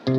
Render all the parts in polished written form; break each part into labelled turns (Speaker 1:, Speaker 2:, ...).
Speaker 1: Hello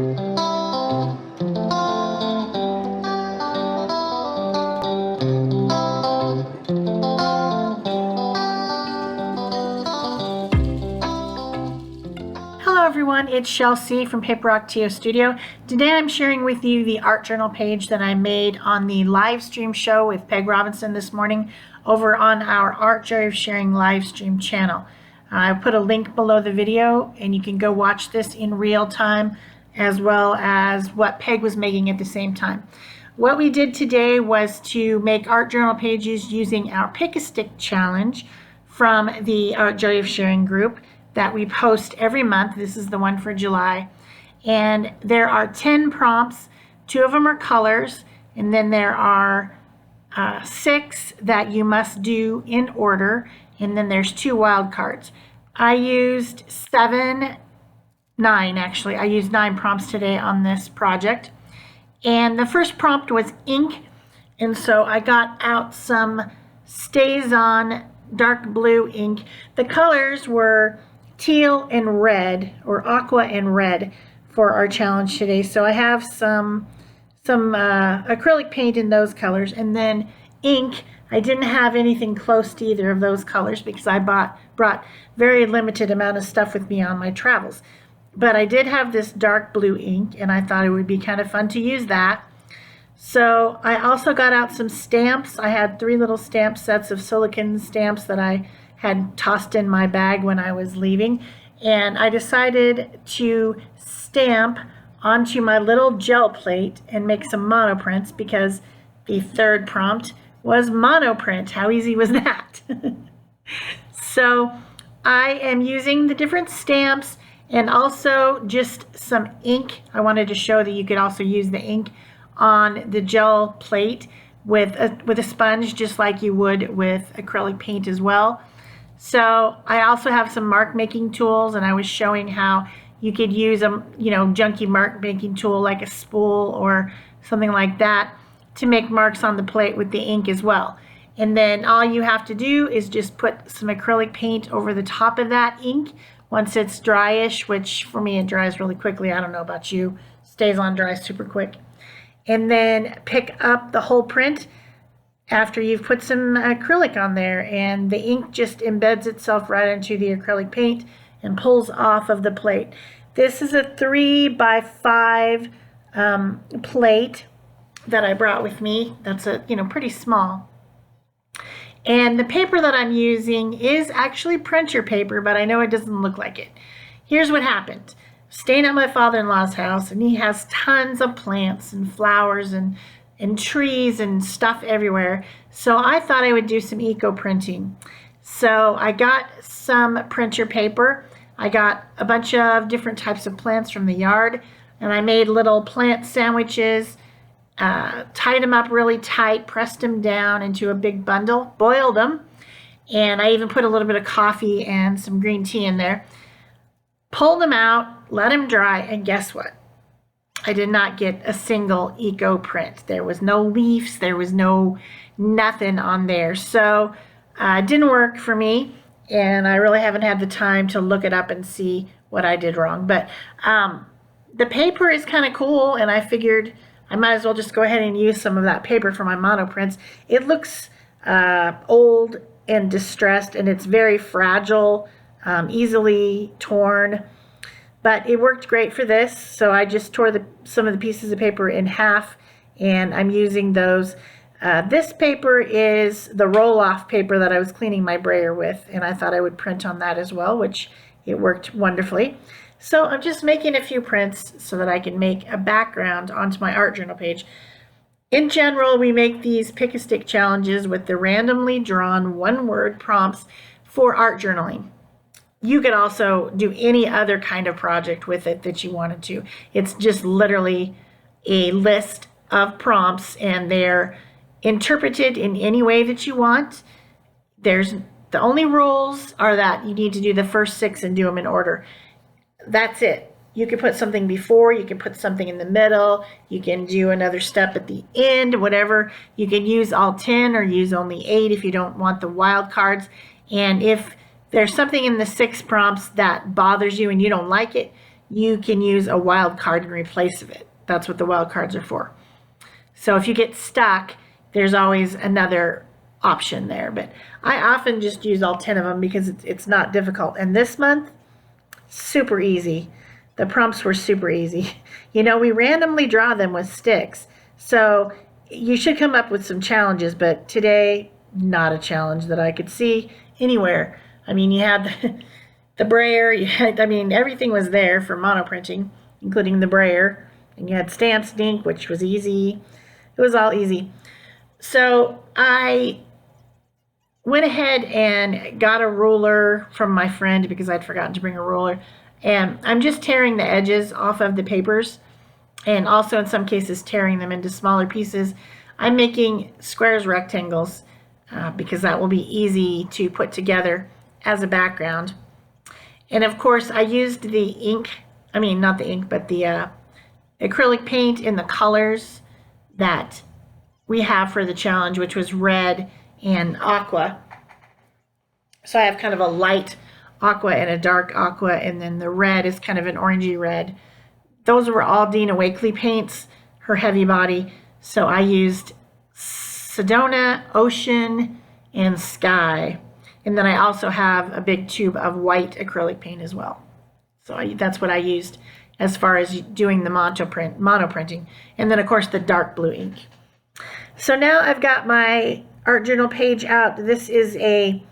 Speaker 1: everyone, it's Shel C from PaperOcotilloStudio. Today I'm sharing with you the art journal page that I made on the live stream show with Peg Robinson this morning over on our Art Joy of Sharing live stream channel. I put a link below the video and you can go watch this in real time as well as what Peg was making at the same time. What we did today was to make art journal pages using our Pick-a-Stick challenge from the Art Joy of Sharing group that we post every month. This is the one for July. And there are 10 prompts. 2 of them are colors, and then there are 6 that you must do in order, and then there's 2 wild cards. I used 9 actually. I used 9 prompts today on this project. And the first prompt was ink, and so I got out some Stays On dark blue ink. The colors were teal and red, or aqua and red, for our challenge today. So I have some acrylic paint in those colors, and then ink. I didn't have anything close to either of those colors because I brought very limited amount of stuff with me on my travels. But I did have this dark blue ink, and I thought it would be kind of fun to use that. So I also got out some stamps. I had 3 little stamp sets of silicone stamps that I had tossed in my bag when I was leaving, and I decided to stamp onto my little gel plate and make some monoprints because the third prompt was monoprint. How easy was that? So I am using the different stamps and also just some ink. I wanted to show that you could also use the ink on the gel plate with a sponge, just like you would with acrylic paint as well. So I also have some mark making tools, and I was showing how you could use a junky mark making tool like a spool or something like that to make marks on the plate with the ink as well. And then all you have to do is just put some acrylic paint over the top of that ink once it's dryish, which for me it dries really quickly. I don't know about you. Stays on dry super quick. And then pick up the whole print after you've put some acrylic on there, and the ink just embeds itself right into the acrylic paint and pulls off of the plate. This is a 3 by 5 plate that I brought with me. That's pretty small. And the paper that I'm using is actually printer paper, but I know it doesn't look like it. Here's what happened. Staying at my father-in-law's house, and he has tons of plants and flowers and trees and stuff everywhere. So I thought I would do some eco printing. So I got some printer paper. I got a bunch of different types of plants from the yard, and I made little plant sandwiches, tied them up really tight, pressed them down into a big bundle, boiled them, and I even put a little bit of coffee and some green tea in there. Pulled them out, let them dry, and guess what? I did not get a single eco print. There was no leaves, there was nothing on there. So it didn't work for me, and I really haven't had the time to look it up and see what I did wrong. But the paper is kind of cool, and I figured I might as well just go ahead and use some of that paper for my monoprints. It looks old and distressed, and it's very fragile, easily torn. But it worked great for this, so I just tore some of the pieces of paper in half, and I'm using those. This paper is the roll-off paper that I was cleaning my brayer with, and I thought I would print on that as well, which it worked wonderfully. So I'm just making a few prints so that I can make a background onto my art journal page. In general, we make these pick-a-stick challenges with the randomly drawn one-word prompts for art journaling. You could also do any other kind of project with it that you wanted to. It's just literally a list of prompts, and they're interpreted in any way that you want. The only rules are that you need to do the first 6 and do them in order. That's it. You can put something before, you can put something in the middle, you can do another step at the end, whatever. You can use all 10 or use only 8 if you don't want the wild cards. And if there's something in the 6 prompts that bothers you and you don't like it, you can use a wild card in place of it. That's what the wild cards are for. So if you get stuck, there's always another option there. But I often just use all 10 of them because it's not difficult. And this month, super easy. The prompts were super easy. You know, we randomly draw them with sticks. So you should come up with some challenges, but today, not a challenge that I could see anywhere. I mean, you had the brayer, you had, I mean, everything was there for monoprinting, including the brayer. And you had stamped ink, which was easy. It was all easy. So I went ahead and got a ruler from my friend because I'd forgotten to bring a ruler. And I'm just tearing the edges off of the papers, and also in some cases tearing them into smaller pieces. I'm making squares, rectangles, because that will be easy to put together as a background. And of course I used the ink, I mean not the ink, but the acrylic paint in the colors that we have for the challenge, which was red and aqua. So I have kind of a light aqua and a dark aqua, and then the red is kind of an orangey red. Those were all Dina Wakley paints, her heavy body. So I used Sedona, Ocean, and Sky. And then I also have a big tube of white acrylic paint as well. So that's what I used as far as doing the monoprinting. And then of course the dark blue ink. So now I've got my art journal page out. This is a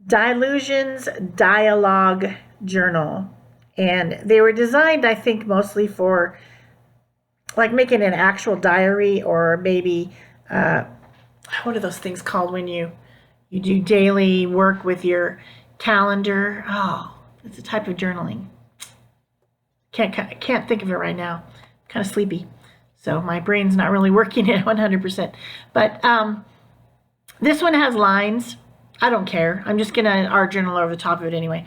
Speaker 1: Dilutions dialogue journal, and they were designed, I think, mostly for like making an actual diary, or maybe what are those things called when you do daily work with your calendar? Oh, it's a type of journaling. Can't think of it right now. Kind of sleepy, so my brain's not really working at 100%. But this one has lines. I don't care. I'm just going to art journal over the top of it anyway.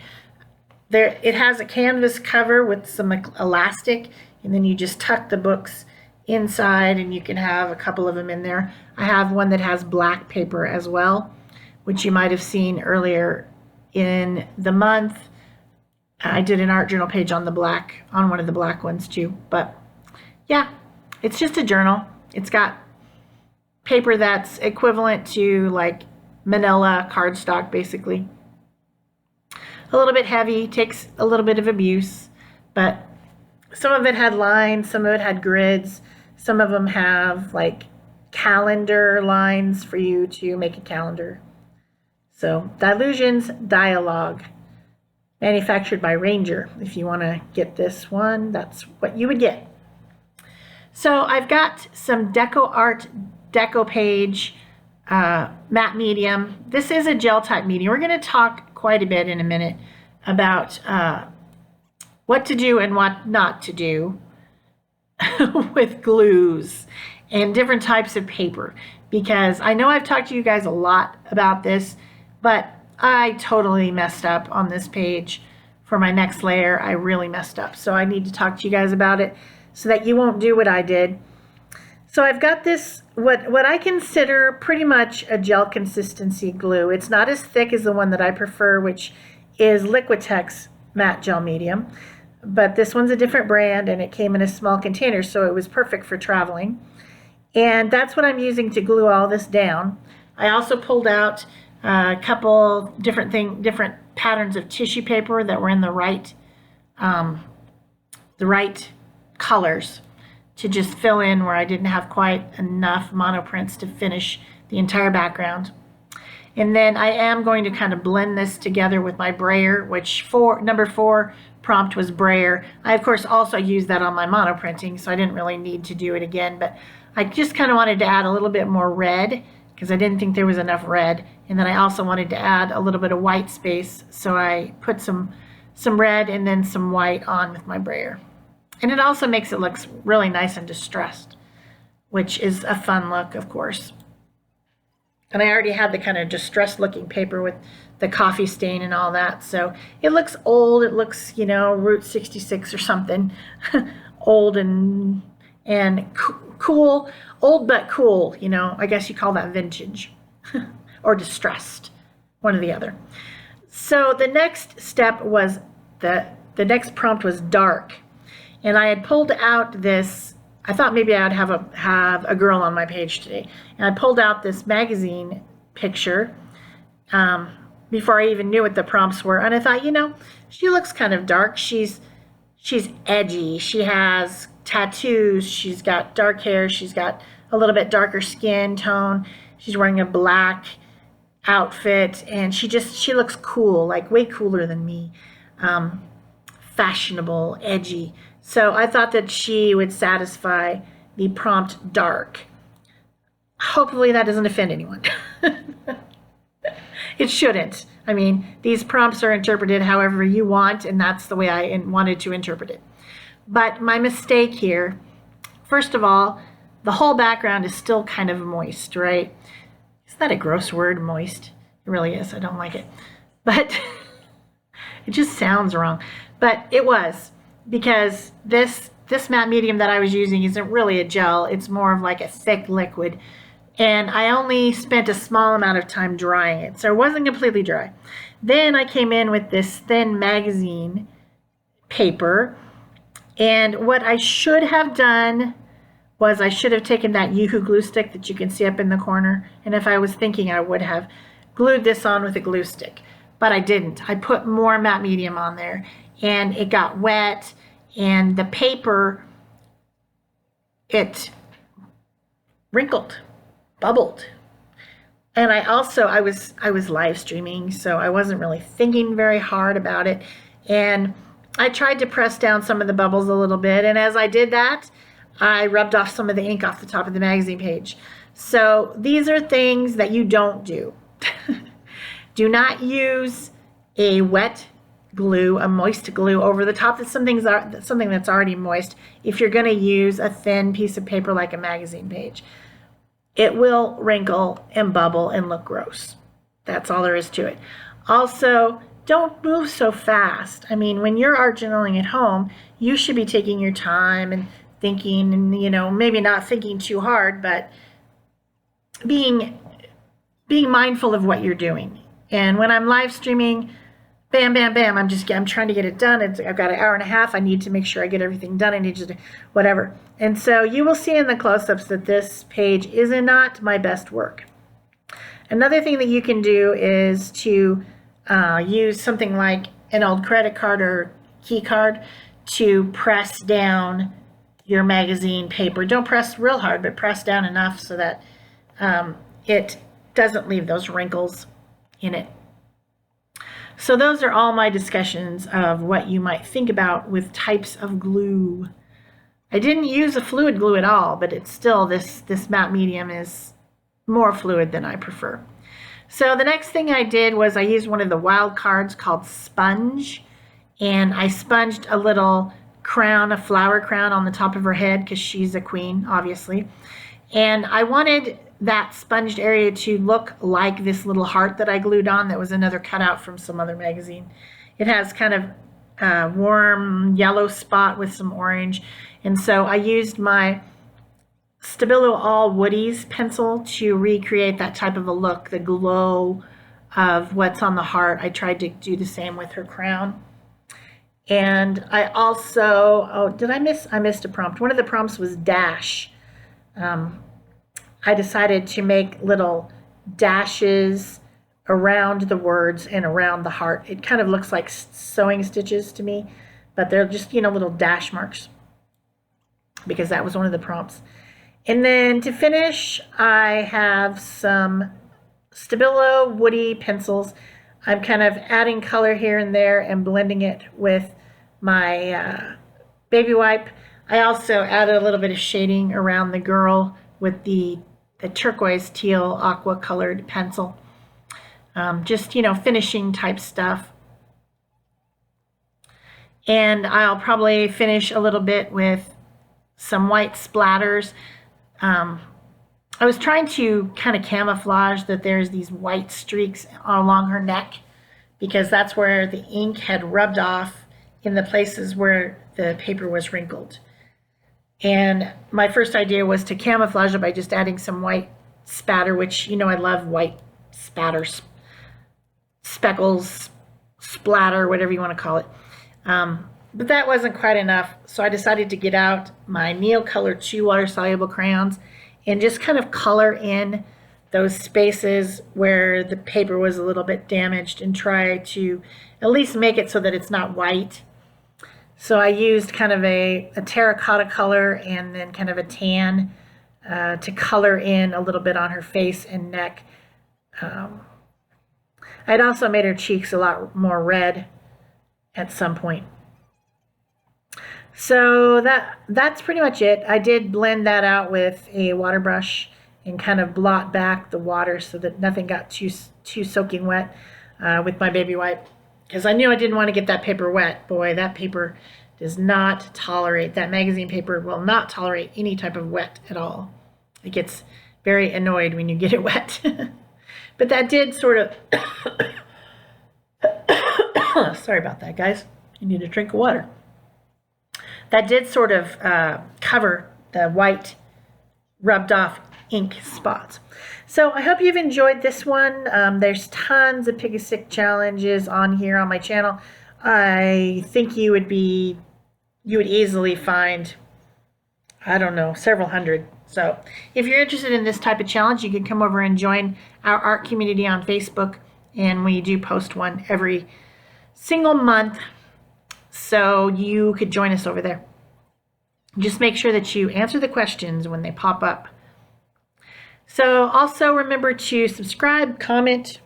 Speaker 1: It has a canvas cover with some elastic, and then you just tuck the books inside, and you can have a couple of them in there. I have one that has black paper as well, which you might have seen earlier in the month. I did an art journal page on one of the black ones too. But yeah, it's just a journal. It's got paper that's equivalent to like manila cardstock, basically. A little bit heavy, takes a little bit of abuse, but some of it had lines, some of it had grids, some of them have like calendar lines for you to make a calendar. So Dilutions Dialogue, manufactured by Ranger. If you want to get this one, that's what you would get. So I've got some Deco Art Deco Page matte medium. This is a gel type medium. We're going to talk quite a bit in a minute about what to do and what not to do with glues and different types of paper, because I know I've talked to you guys a lot about this, but I totally messed up on this page for my next layer. I really messed up, so I need to talk to you guys about it so that you won't do what I did. So I've got this, what I consider pretty much a gel consistency glue. It's not as thick as the one that I prefer, which is Liquitex matte gel medium, but this one's a different brand, and it came in a small container, so it was perfect for traveling. And that's what I'm using to glue all this down. I also pulled out a couple different patterns of tissue paper that were in the right colors, to just fill in where I didn't have quite enough monoprints to finish the entire background. And then I am going to kind of blend this together with my brayer, which number 4 prompt was brayer. I of course also used that on my monoprinting, so I didn't really need to do it again, but I just kind of wanted to add a little bit more red because I didn't think there was enough red. And then I also wanted to add a little bit of white space, so I put some red and then some white on with my brayer. And it also makes it look really nice and distressed, which is a fun look, of course. And I already had the kind of distressed looking paper with the coffee stain and all that. So it looks old. It looks, you know, Route 66 or something. Old and cool. Old but cool, you know. I guess you call that vintage or distressed, one or the other. So the next step was the the next prompt was dark. And I had pulled out this, I thought maybe I'd have a girl on my page today. And I pulled out this magazine picture before I even knew what the prompts were. And I thought, you know, she looks kind of dark. She's edgy. She has tattoos. She's got dark hair. She's got a little bit darker skin tone. She's wearing a black outfit, and she looks cool, like way cooler than me. Fashionable, edgy. So I thought that she would satisfy the prompt dark. Hopefully that doesn't offend anyone. It shouldn't. I mean, these prompts are interpreted however you want, and that's the way I wanted to interpret it. But my mistake here, first of all, the whole background is still kind of moist, right? Isn't that a gross word, moist? It really is. I don't like it. But it just sounds wrong. But it was, because this matte medium that I was using isn't really a gel. It's more of like a thick liquid. And I only spent a small amount of time drying it, so it wasn't completely dry. Then I came in with this thin magazine paper, and what I should have done was I should have taken that Yoo-hoo glue stick that you can see up in the corner, and if I was thinking, I would have glued this on with a glue stick, but I didn't. I put more matte medium on there, and it got wet, and the paper, it wrinkled, bubbled. And I was live streaming, so I wasn't really thinking very hard about it. And I tried to press down some of the bubbles a little bit, and as I did that, I rubbed off some of the ink off the top of the magazine page. So these are things that you don't do. Do not use a wet glue, a moist glue over the top of something that's already moist if you're going to use a thin piece of paper like a magazine page. It will wrinkle and bubble and look gross. That's all there is to it. Also, don't move so fast. I mean, when you're art journaling at home, you should be taking your time and thinking, and, you know, maybe not thinking too hard, but being mindful of what you're doing. And when I'm live streaming, bam, bam, bam, I'm trying to get it done. I've got an hour and a half. I need to make sure I get everything done. I need to do whatever. And so you will see in the close-ups that this page is not my best work. Another thing that you can do is to use something like an old credit card or key card to press down your magazine paper. Don't press real hard, but press down enough so that it doesn't leave those wrinkles in it. So those are all my discussions of what you might think about with types of glue. I didn't use a fluid glue at all, but it's still, this matte medium is more fluid than I prefer. So the next thing I did was I used one of the wild cards called Sponge, and I sponged a little crown, a flower crown on the top of her head because she's a queen, obviously. And I wanted that sponged area to look like this little heart that I glued on that was another cutout from some other magazine. It has kind of a warm yellow spot with some orange. And so I used my Stabilo All Woodies pencil to recreate that type of a look, the glow of what's on the heart. I tried to do the same with her crown. And I also, I missed a prompt. One of the prompts was dash. I decided to make little dashes around the words and around the heart. It kind of looks like sewing stitches to me, but they're just, you know, little dash marks, because that was one of the prompts. And then to finish, I have some Stabilo Woody pencils. I'm kind of adding color here and there and blending it with my baby wipe. I also added a little bit of shading around the girl with the turquoise teal aqua colored pencil. Just, you know, finishing type stuff. And I'll probably finish a little bit with some white splatters. I was trying to kind of camouflage that there's these white streaks along her neck, because that's where the ink had rubbed off in the places where the paper was wrinkled. And my first idea was to camouflage it by just adding some white spatter, which, you know, I love white spatters, speckles, splatter, whatever you want to call it. But that wasn't quite enough, so I decided to get out my Neocolor 2 water-soluble crayons and just kind of color in those spaces where the paper was a little bit damaged and try to at least make it so that it's not white. So I used kind of a terracotta color and then kind of a tan to color in a little bit on her face and neck. I'd also made her cheeks a lot more red at some point. So that's pretty much it. I did blend that out with a water brush and kind of blot back the water so that nothing got too soaking wet with my baby wipe, because I knew I didn't want to get that paper wet. Boy, that paper does not tolerate, that magazine paper will not tolerate any type of wet at all. It gets very annoyed when you get it wet. But that did sort of sorry about that, guys. You need a drink of water. That did sort of cover the white rubbed off ink spots. So I hope you've enjoyed this one. There's tons of Pick a Stick challenges on here on my channel. I think you would easily find, I don't know, several hundred. So if you're interested in this type of challenge, you can come over and join our art community on Facebook, and we do post one every single month. So you could join us over there. Just make sure that you answer the questions when they pop up. So also remember to subscribe, comment,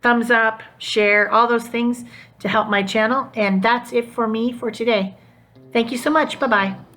Speaker 1: thumbs up, share, all those things to help my channel. And that's it for me for today. Thank you so much. Bye-bye.